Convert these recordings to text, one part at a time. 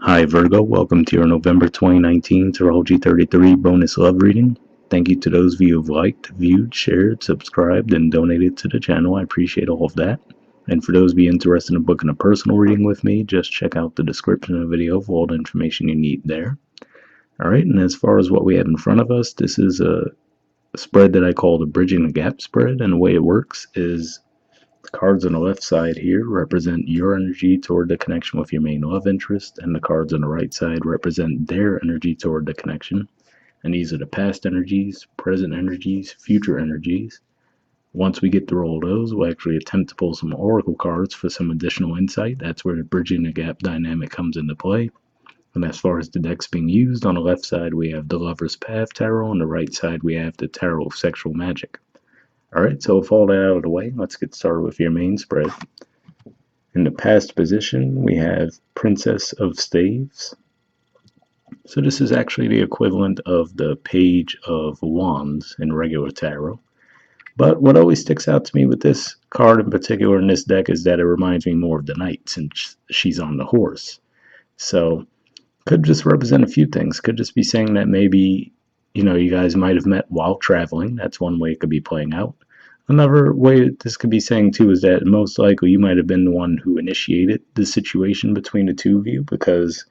Hi Virgo, welcome to your November 2019 Astrology 33 bonus love reading. Thank you to those of you who've liked, viewed, shared, subscribed, and donated to the channel. I appreciate all of that. And for those of you interested in booking a personal reading with me, just check out the description of the video for all the information you need there. Alright, and as far as what we have in front of us, this is a spread that I call the Bridging the Gap spread, and the way it works is the cards on the left side here represent your energy toward the connection with your main love interest, and the cards on the right side represent their energy toward the connection. And these are the past energies, present energies, future energies. Once we get through all those, we'll actually attempt to pull some oracle cards for some additional insight. That's where the bridging the gap dynamic comes into play. And as far as the decks being used, on the left side we have the Lover's Path Tarot, on the right side we have the Tarot of Sexual Magic. Alright, so with all that out of the way, let's get started with your main spread. In the past position, we have Princess of Staves. So this is actually the equivalent of the Page of Wands in regular tarot. But what always sticks out to me with this card in particular in this deck is that it reminds me more of the Knight since she's on the horse. So could just represent a few things. Could just be saying that maybe, you guys might have met while traveling. That's one way it could be playing out. Another way this could be saying too is that most likely you might have been the one who initiated the situation between the two of you, because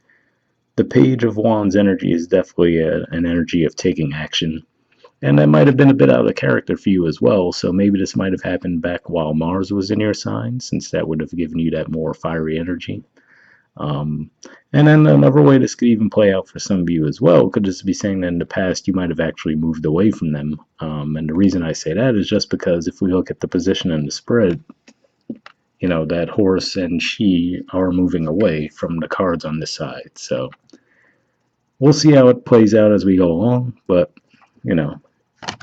the Page of Wands energy is definitely an energy of taking action. And that might have been a bit out of character for you as well, so maybe this might have happened back while Mars was in your sign, since that would have given you that more fiery energy. Um, and then another way this could even play out for some of you as well could just be saying that in the past you might have actually moved away from them. And the reason I say that is just because if we look at the position in the spread, that horse and she are moving away from the cards on this side. So we'll see how it plays out as we go along. But,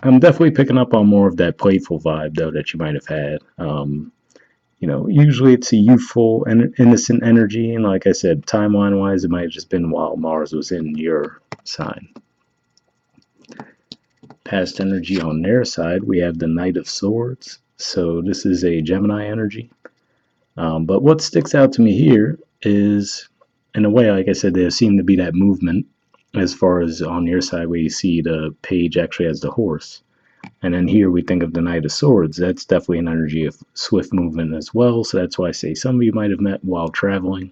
I'm definitely picking up on more of that playful vibe, though, that you might have had. Usually it's a youthful and innocent energy, and like I said, timeline-wise, it might have just been while Mars was in your sign. Past energy on their side, we have the Knight of Swords, so this is a Gemini energy. But what sticks out to me here is, in a way, like I said, there seemed to be that movement as far as on your side where you see the page actually has the horse. And then here we think of the Knight of Swords. That's definitely an energy of swift movement as well. So that's why I say some of you might have met while traveling.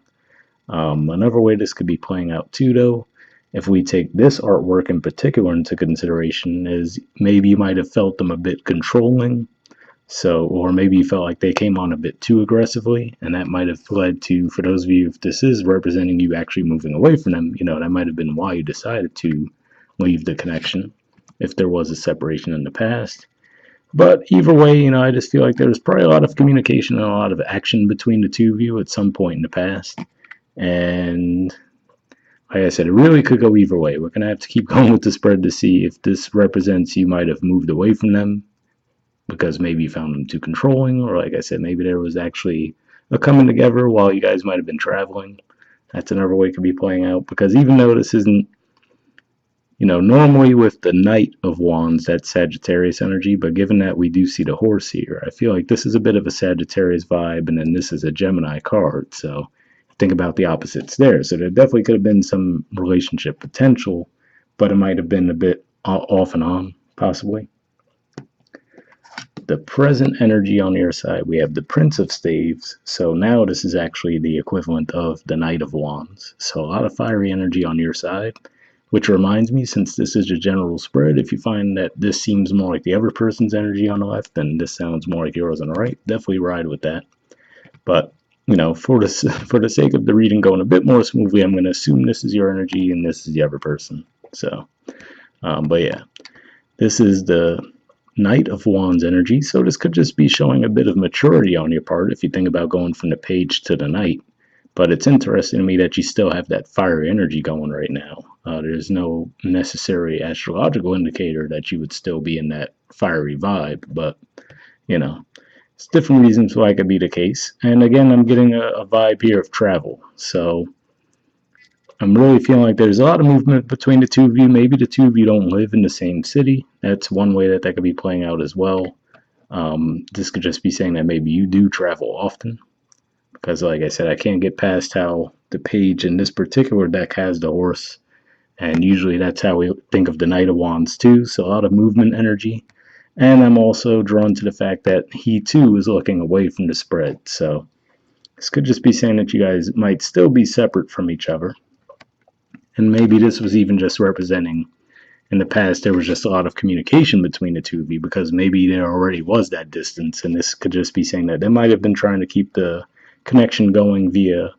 Another way this could be playing out too, though, if we take this artwork in particular into consideration, is maybe you might have felt them a bit controlling. So, or maybe you felt like they came on a bit too aggressively, and that might have led to, for those of you, if this is representing you actually moving away from them, that might have been why you decided to leave the connection, if there was a separation in the past. But either way, I just feel like there was probably a lot of communication and a lot of action between the two of you at some point in the past. And like I said, it really could go either way. We're going to have to keep going with the spread to see if this represents you might have moved away from them because maybe you found them too controlling, or like I said, maybe there was actually a coming together while you guys might have been traveling. That's another way it could be playing out, because even though this isn't, normally with the Knight of Wands, that's Sagittarius energy, but given that we do see the horse here, I feel like this is a bit of a Sagittarius vibe, and then this is a Gemini card, so think about the opposites there. So there definitely could have been some relationship potential, but it might have been a bit off and on, possibly. The present energy on your side, we have the Prince of Staves. So now this is actually the equivalent of the Knight of Wands. So a lot of fiery energy on your side, which reminds me, since this is a general spread, if you find that this seems more like the other person's energy on the left, then this sounds more like yours on the right, definitely ride with that. But, for the sake of the reading going a bit more smoothly, I'm going to assume this is your energy and this is the other person. So, but yeah, this is the Knight of Wands energy, so this could just be showing a bit of maturity on your part if you think about going from the page to the Knight. But it's interesting to me that you still have that fiery energy going right now. There's no necessary astrological indicator that you would still be in that fiery vibe, but, it's different reasons why it could be the case. And again, I'm getting a vibe here of travel, so I'm really feeling like there's a lot of movement between the two of you. Maybe the two of you don't live in the same city. That's one way that could be playing out as well. This could just be saying that maybe you do travel often. Because, like I said, I can't get past how the page in this particular deck has the horse, and usually that's how we think of the Knight of Wands too. So a lot of movement energy. And I'm also drawn to the fact that he too is looking away from the spread. So this could just be saying that you guys might still be separate from each other. And maybe this was even just representing in the past there was just a lot of communication between the two of you, because maybe there already was that distance, and this could just be saying that they might have been trying to keep the connection going via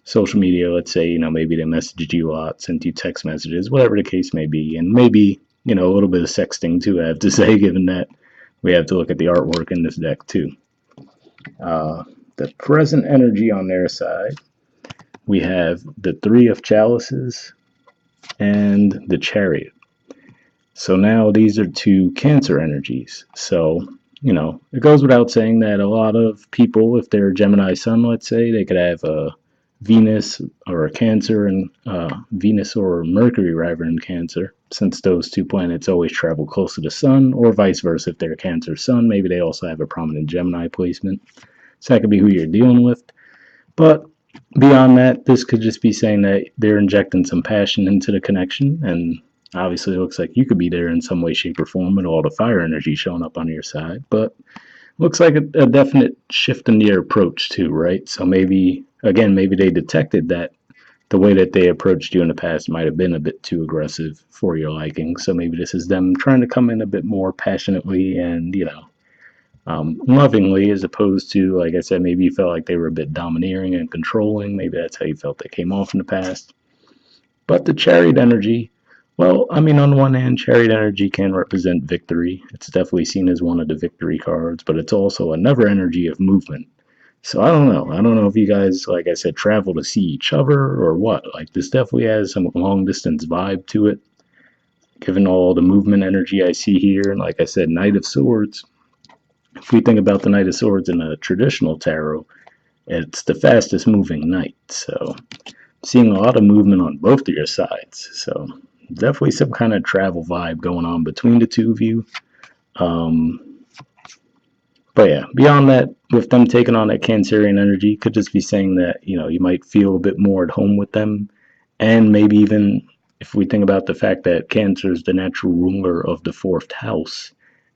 social media. Let's say, maybe they messaged you a lot, sent you text messages, whatever the case may be, and maybe, a little bit of sexting too, I have to say, given that we have to look at the artwork in this deck too. The present energy on their side, we have the Three of Chalices and the Chariot. So now these are two Cancer energies. So, it goes without saying that a lot of people, if they're Gemini Sun, let's say, they could have a Venus or a Cancer, and Venus or Mercury rather in Cancer, since those two planets always travel close to the Sun, or vice versa. If they're Cancer Sun, maybe they also have a prominent Gemini placement. So that could be who you're dealing with. But beyond that, this could just be saying that they're injecting some passion into the connection, and obviously it looks like you could be there in some way, shape, or form with all the fire energy showing up on your side. But looks like a definite shift in their approach too, right? So maybe they detected that the way that they approached you in the past might have been a bit too aggressive for your liking. So maybe this is them trying to come in a bit more passionately and, lovingly, as opposed to, like I said, maybe you felt like they were a bit domineering and controlling. Maybe that's how you felt they came off in the past. But the Chariot energy, well, I mean, on one hand, Chariot energy can represent victory. It's definitely seen as one of the victory cards, but it's also another energy of movement. So I don't know. I don't know if you guys, like I said, travel to see each other or what. Like, this definitely has some long distance vibe to it, given all the movement energy I see here. And like I said, Knight of Swords. If we think about the Knight of Swords in a traditional tarot, it's the fastest moving knight. So seeing a lot of movement on both of your sides. So definitely some kind of travel vibe going on between the two of you. But yeah, beyond that, with them taking on that Cancerian energy, could just be saying that, you might feel a bit more at home with them. And maybe even if we think about the fact that Cancer is the natural ruler of the fourth house,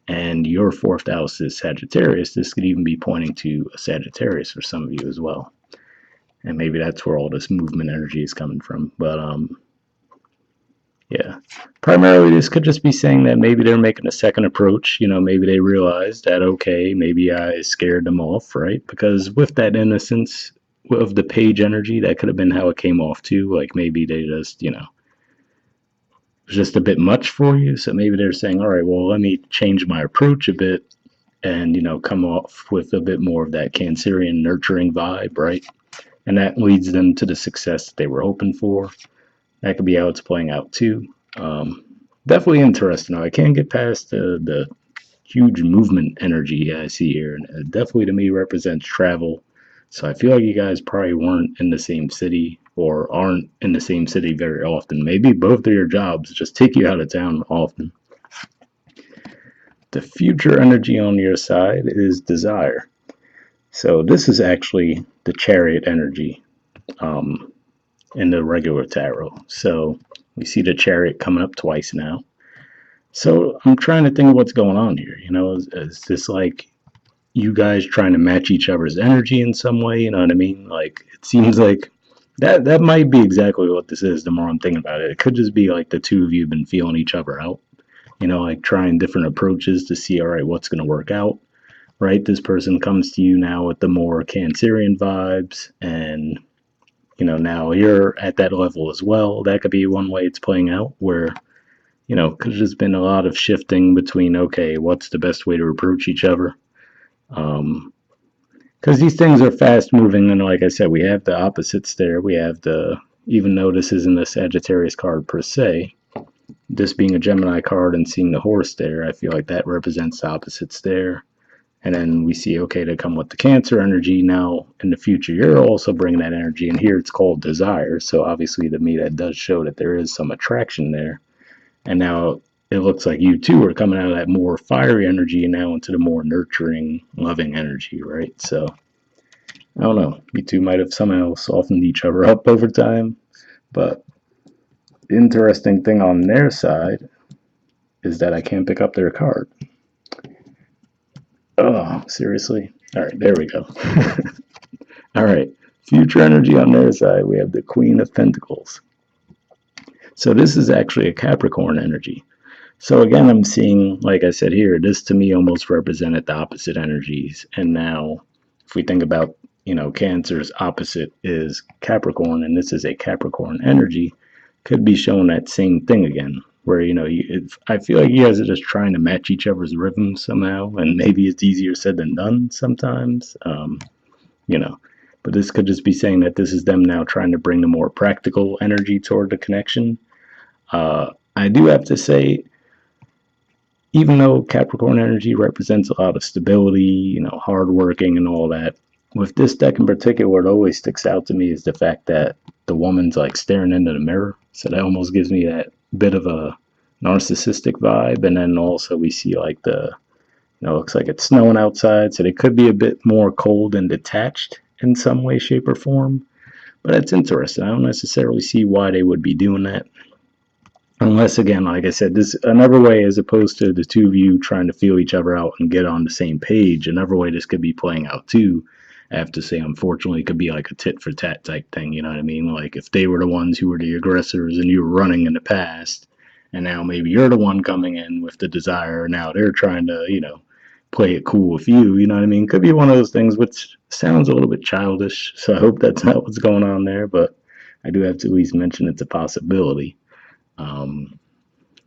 and your fourth house is Sagittarius, this could even be pointing to a Sagittarius for some of you as well. And maybe that's where all this movement energy is coming from. But yeah, primarily this could just be saying that maybe they're making a second approach. Maybe they realized that, okay, maybe I scared them off, right? Because with that innocence of the page energy, that could have been how it came off too. Like, maybe they just, it was just a bit much for you. So maybe they're saying, all right, well, let me change my approach a bit and, come off with a bit more of that Cancerian nurturing vibe, right? And that leads them to the success that they were hoping for. That could be how it's playing out too. Definitely interesting. I can't get past the huge movement energy I see here, and it definitely to me represents travel. So I feel like you guys probably weren't in the same city or aren't in the same city very often. Maybe both of your jobs just take you out of town often. The future energy on your side is desire. So this is actually the Chariot energy in the regular tarot. So we see the Chariot coming up twice now. So I'm trying to think of what's going on here. Is this like you guys trying to match each other's energy in some way? You know what I mean? Like, it seems like that might be exactly what this is. The more I'm thinking about it, it could just be like the two of you have been feeling each other out. Like trying different approaches to see, all right, what's going to work out. Right? This person comes to you now with the more Cancerian vibes, and now you're at that level as well. That could be one way it's playing out, where because there's been a lot of shifting between, okay, what's the best way to approach each other? Because these things are fast moving, and like I said, we have the opposites there. We have even though this isn't a Sagittarius card per se, this being a Gemini card and seeing the horse there, I feel like that represents the opposites there. And then we see, okay, to come with the Cancer energy now in the future, you're also bringing that energy, and here it's called desire. So obviously to me that does show that there is some attraction there. And now it looks like you two are coming out of that more fiery energy and now into the more nurturing, loving energy, right? So I don't know. You two might have somehow softened each other up over time, but the interesting thing on their side is that I can't pick up their card. Oh, seriously? All right, there we go. All right, future energy on their side, we have the Queen of Pentacles. So this is actually a Capricorn energy. So again, I'm seeing, like I said here, this to me almost represented the opposite energies. And now, if we think about, Cancer's opposite is Capricorn, and this is a Capricorn energy, could be showing that same thing again. Where I feel like you guys are just trying to match each other's rhythm somehow, and maybe it's easier said than done sometimes. You know, but this could just be saying that this is them now trying to bring a more practical energy toward the connection. I do have to say, even though Capricorn energy represents a lot of stability, hardworking and all that, with this deck in particular, what always sticks out to me is the fact that the woman's like staring into the mirror. So that almost gives me that bit of a narcissistic vibe. And then also we see like looks like it's snowing outside. So they could be a bit more cold and detached in some way, shape, or form. But it's interesting. I don't necessarily see why they would be doing that. Unless, again, like I said, this another way, as opposed to the two of you trying to feel each other out and get on the same page, another way this could be playing out too. I have to say, unfortunately, it could be like a tit for tat type thing. You know what I mean? Like if they were the ones who were the aggressors and you were running in the past, and now maybe you're the one coming in with the desire. Now they're trying to, play it cool with you. You know what I mean? Could be one of those things which sounds a little bit childish. So I hope that's not what's going on there. But I do have to at least mention it's a possibility. Um,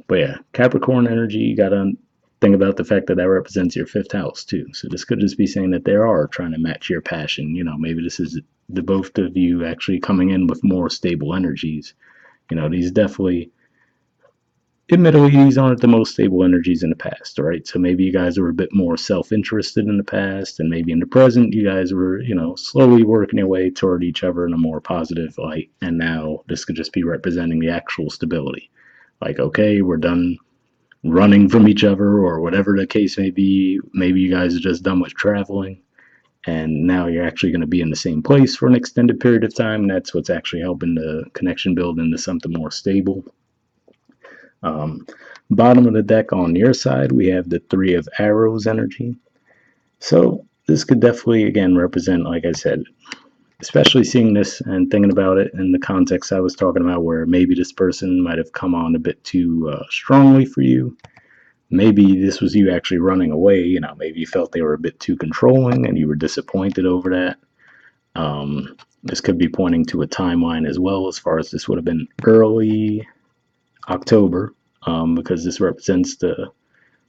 but yeah, Capricorn energy, you gotta think about the fact that that represents your fifth house too. So this could just be saying that they are trying to match your passion. Maybe this is the both of you actually coming in with more stable energies. These definitely, admittedly, these aren't the most stable energies in the past, right? So maybe you guys were a bit more self-interested in the past, and maybe in the present, you guys were, slowly working your way toward each other in a more positive light. And now this could just be representing the actual stability. Like, okay, we're done running from each other or whatever the case may be. Maybe you guys are just done with traveling and now you're actually going to be in the same place for an extended period of time. And that's what's actually helping the connection build into something more stable. Um, Bottom of the deck on your side, we have the Three of Arrows energy. So this could definitely, again, represent, like I said, especially seeing this and thinking about it in the context I was talking about, where maybe this person might have come on a bit too strongly for you. Maybe this was you actually running away. Maybe you felt they were a bit too controlling and you were disappointed over that. This could be pointing to a timeline as well, as far as this would have been early October, because this represents the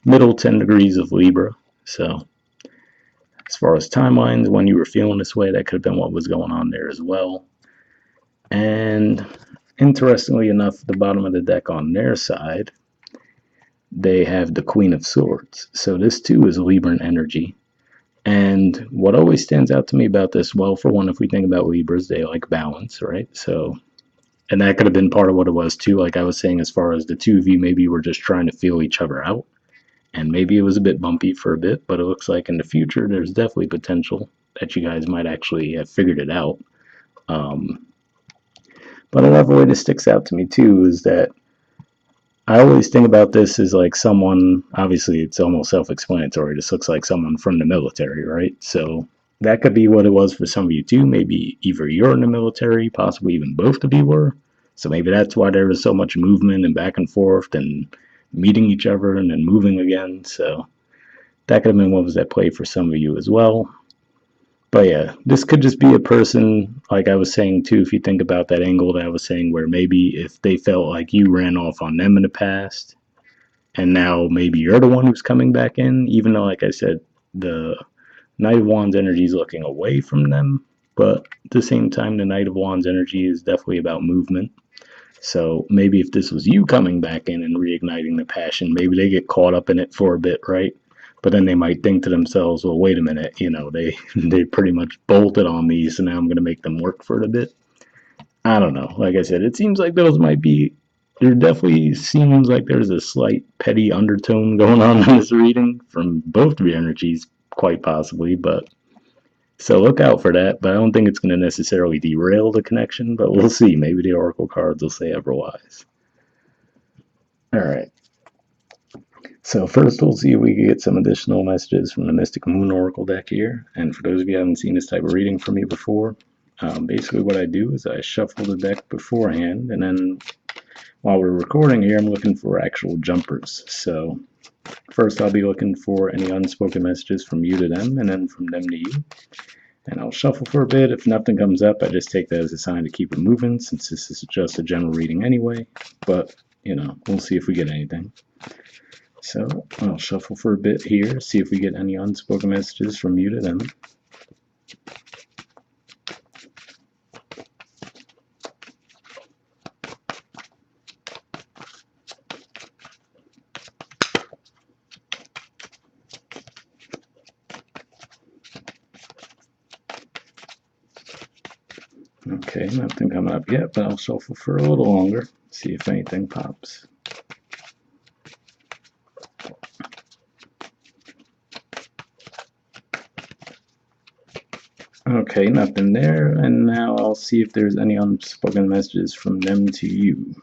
middle 10 degrees of Libra. So, as far as timelines, when you were feeling this way, that could have been what was going on there as well. And interestingly enough, the bottom of the deck on their side, they have the Queen of Swords. So this too is Libran energy. And what always stands out to me about this, well, for one, if we think about Libras, they like balance, right? So, and that could have been part of what it was too. Like I was saying, as far as the two of you maybe were just trying to feel each other out. And maybe it was a bit bumpy for a bit, but it looks like in the future, there's definitely potential that you guys might actually have figured it out. But another way that sticks out to me too is that I always think about this as like someone, obviously it's almost self-explanatory. This looks like someone from the military, right? So that could be what it was for some of you too. Maybe either you're in the military, possibly even both of you were. So maybe that's why there was so much movement and back and forth and meeting each other and then moving again. So that could have been what was at play for some of you as well. But yeah, this could just be a person, like I was saying too, if you think about that angle that I was saying, where maybe if they felt like you ran off on them in the past, and now maybe you're the one who's coming back in, even though, like I said, the Knight of Wands energy is looking away from them, but at the same time, the Knight of Wands energy is definitely about movement. So maybe if this was you coming back in and reigniting the passion, maybe they get caught up in it for a bit, right? But then they might think to themselves, well, wait a minute, they pretty much bolted on me, so now I'm going to make them work for it a bit. I don't know. Like I said, it seems like those might be. There definitely seems like there's a slight petty undertone going on in this reading from both of your energies, quite possibly. But So look out for that, but I don't think it's going to necessarily derail the connection, but we'll see. Maybe the oracle cards will say otherwise. All right. So first we'll see if we can get some additional messages from the Mystic Moon Oracle deck here. And for those of you who haven't seen this type of reading from me before, basically what I do is I shuffle the deck beforehand, and then while we're recording here, I'm looking for actual jumpers. So first I'll be looking for any unspoken messages from you to them, and then from them to you. And I'll shuffle for a bit. If nothing comes up, I just take that as a sign to keep it moving, since this is just a general reading anyway. But, we'll see if we get anything. So I'll shuffle for a bit here, see if we get any unspoken messages from you to them. Okay, nothing coming up yet, but I'll shuffle for a little longer, see if anything pops. Okay, nothing there, and now I'll see if there's any unspoken messages from them to you.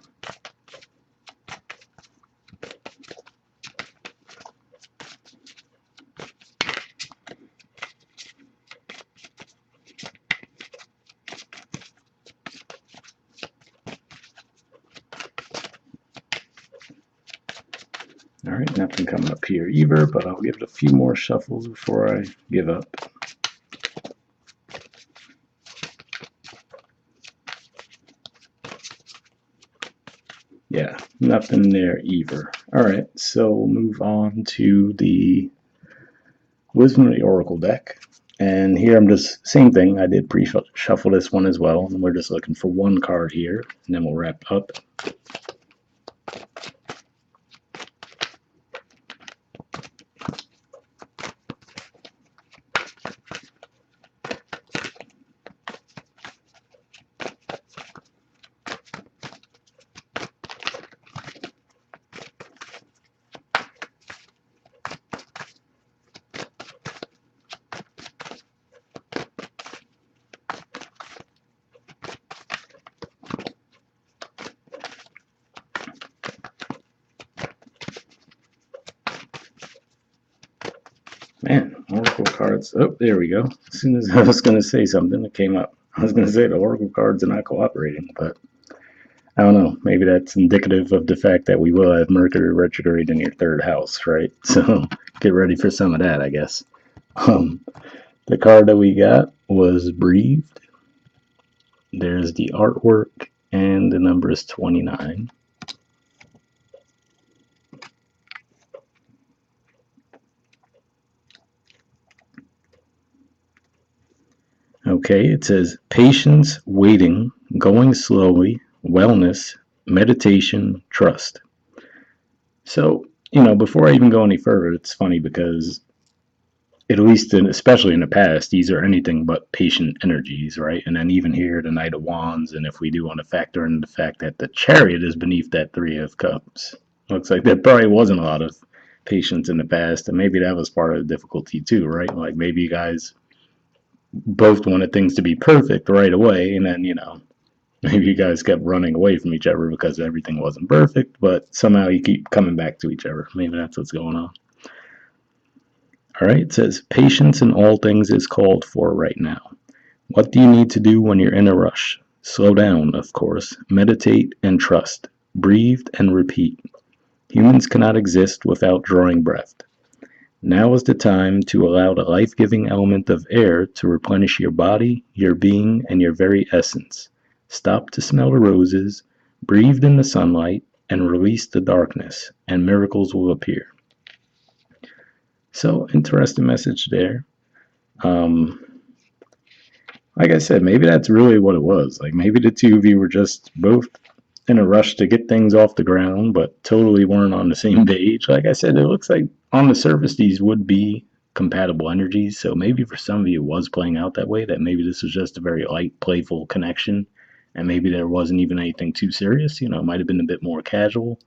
Alright, nothing coming up here either, but I'll give it a few more shuffles before I give up. Yeah, nothing there either. Alright, so we'll move on to the Wisdom of the Oracle deck. And here I'm just, same thing, I did pre-shuffle this one as well, and we're just looking for one card here, and then we'll wrap up. Man, Oracle cards. Oh, there we go. As soon as I was going to say something, it came up. I was going to say the Oracle cards are not cooperating, but I don't know. Maybe that's indicative of the fact that we will have Mercury retrograde in your third house, right? So get ready for some of that, I guess. The card that we got was Breathed. There's the artwork, and the number is 29. Okay, it says patience, waiting, going slowly, wellness, meditation, trust. So, before I even go any further, it's funny because, at least especially in the past, these are anything but patient energies, right? And then even here, the Knight of Wands, and if we do want to factor in the fact that the Chariot is beneath that Three of Cups, looks like there probably wasn't a lot of patience in the past, and maybe that was part of the difficulty too, right? Like maybe you guys both wanted things to be perfect right away, and then maybe you guys kept running away from each other because everything wasn't perfect, but somehow you keep coming back to each other. Maybe that's what's going on. All right, it says patience in all things is called for right now. What do you need to do when you're in a rush? Slow down, of course. Meditate and trust. Breathe and repeat. Humans cannot exist without drawing breath. Now is the time to allow the life-giving element of air to replenish your body, your being, and your very essence. Stop to smell the roses, breathe in the sunlight, and release the darkness, and miracles will appear. So, interesting message there. Like I said, maybe that's really what it was. Like maybe the two of you were just both in a rush to get things off the ground, but totally weren't on the same page. Like I said, it looks like on the surface these would be compatible energies. So maybe for some of you it was playing out that way, that maybe this was just a very light, playful connection. And maybe there wasn't even anything too serious. It might have been a bit more casual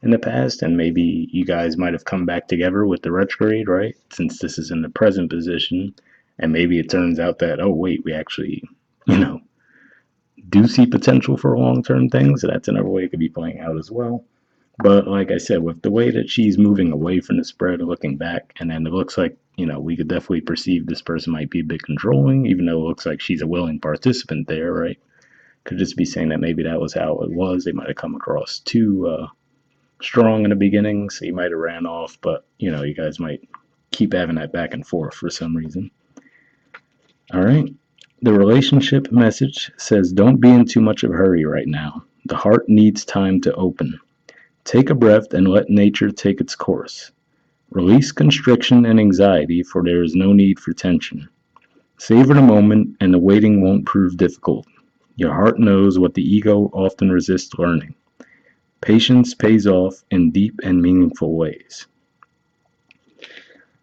in the past. And maybe you guys might have come back together with the retrograde, right? Since this is in the present position. And maybe it turns out that, oh, wait, we actually, you know, do see potential for long term things. So that's another way it could be playing out as well. But like I said, with the way that she's moving away from the spread and looking back, and then it looks like, we could definitely perceive this person might be a bit controlling, even though it looks like she's a willing participant there, right? Could just be saying that maybe that was how it was. They might have come across too strong in the beginning, so you might have ran off, but you guys might keep having that back and forth for some reason. All right. The relationship message says don't be in too much of a hurry right now. The heart needs time to open. Take a breath and let nature take its course. Release constriction and anxiety, for there is no need for tension. Savor the moment, and the waiting won't prove difficult. Your heart knows what the ego often resists learning. Patience pays off in deep and meaningful ways.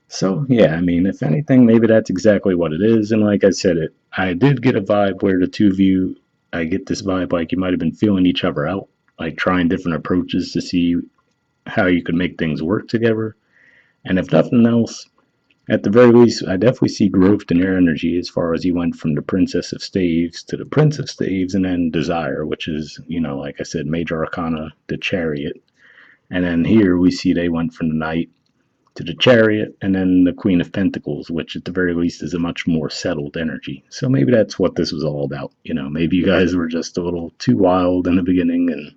So, yeah, I mean, if anything, maybe that's exactly what it is. And like I said, I did get a vibe where the two of you, I get this vibe like you might have been feeling each other out, like trying different approaches to see how you could make things work together. And if nothing else, at the very least, I definitely see growth in your energy as far as you went from the Princess of Staves to the Prince of Staves and then Desire, which is, like I said, Major Arcana, the Chariot. And then here we see they went from the Knight to the Chariot and then the Queen of Pentacles, which at the very least is a much more settled energy. So maybe that's what this was all about. Maybe you guys were just a little too wild in the beginning and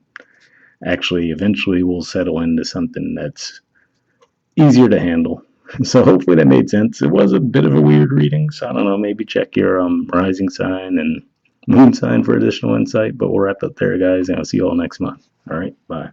actually eventually we'll settle into something that's easier to handle. So hopefully that made sense. It was a bit of a weird reading, so I don't know, maybe check your rising sign and moon sign for additional insight, but we'll wrap up there, guys, and I'll see you all next month. All right, bye.